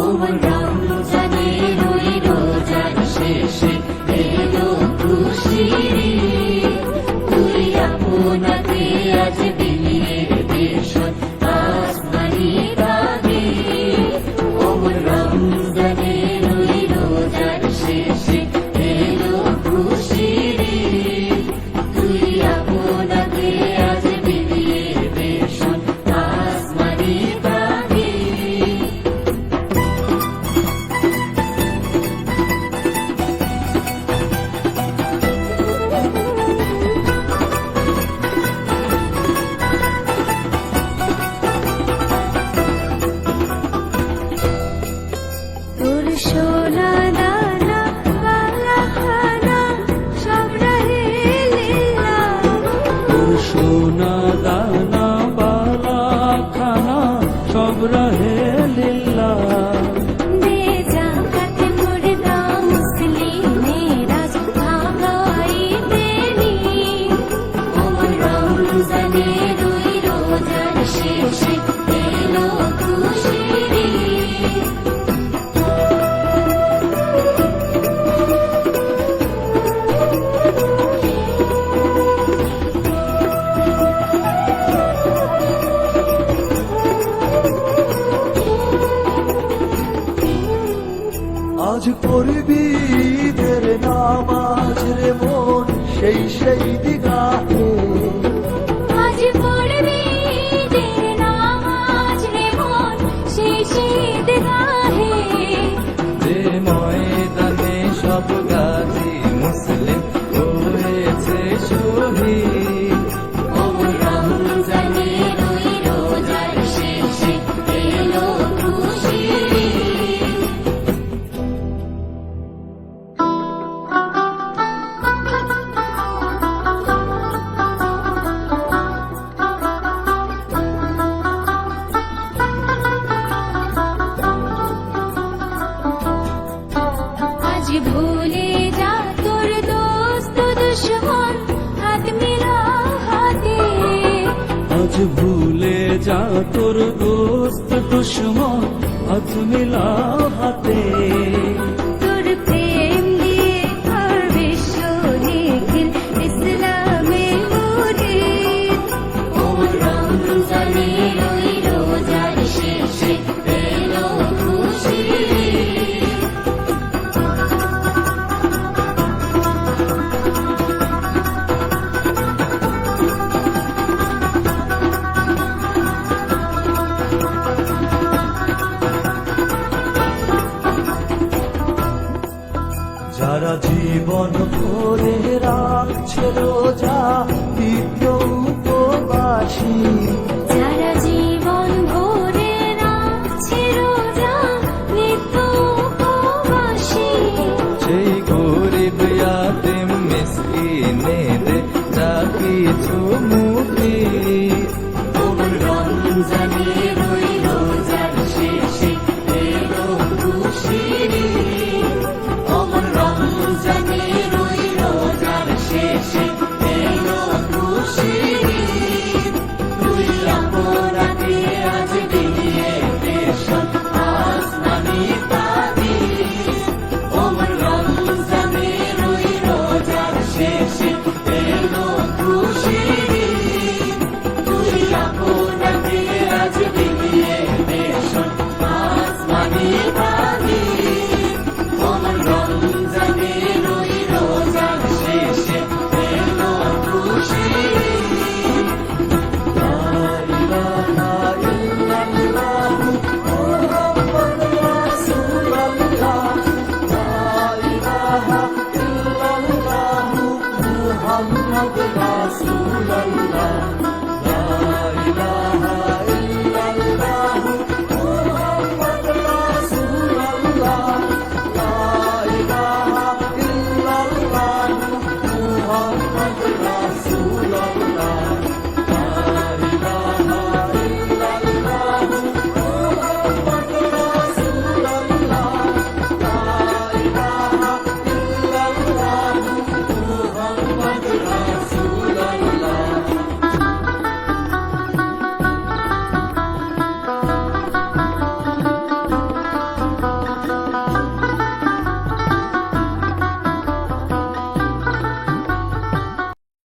রমজানের ওই রোজার শেষে এলো খুশির ঈদ। তুই আপনাকে আজ বিলিয়ে দেশন আসমানি তাগিদ। রমজানের ওই রোজার শেষে এলো খুশির ঈদ। তুই আপনাকে আজ বিলিয়ে দেশন আসমানি তাগিদ। তোর সোনা দানা বালা খানা সব রহে লিল্লাহ। তোর সোনা দানা বালা খানা সব রহে লিল্লাহ। দে জাকাত মুর্দা মুসলিমেরা ভাগাইতে নিন। রমজানের ওই রোজার শেষে এলো খুশির ঈদ। আজ পড়বি ঈদের নামাজ রে মন সেই দিগাহে। আজ পড়বি ঈদের নামাজ রে মন সেই ঈদগাহে। যে ময়দানে সব গাজী মুসলিম হয়েছে শহীদ। রমজানের ওই রোজার শেষে এলো খুশির ঈদ। আজ ভুলে যা তোর দোস্ত দুশ্মন হাত মিলা হাতে। আজ ভুলে যা তোর দোস্ত দুশ্মন হাত মিলা হাতে। তোর প্রেম দিয়ে আর বিশ্ব নিখিল ইসলামের মুরিদ। রমজানের ওই রোজার শেষে এলো খুশির ঈদ। যারা জীবন ভরে রাখছে রোজা নিত্য উপবাসী। যারা জীবন ভরে রাখছে রোজা নিত্য উপবাসী। সেই গরিব ইয়াতিম মিসকিনেদের যা কিছু মুফিদ। রমজানের ওই রোজার শেষে এলো খুশির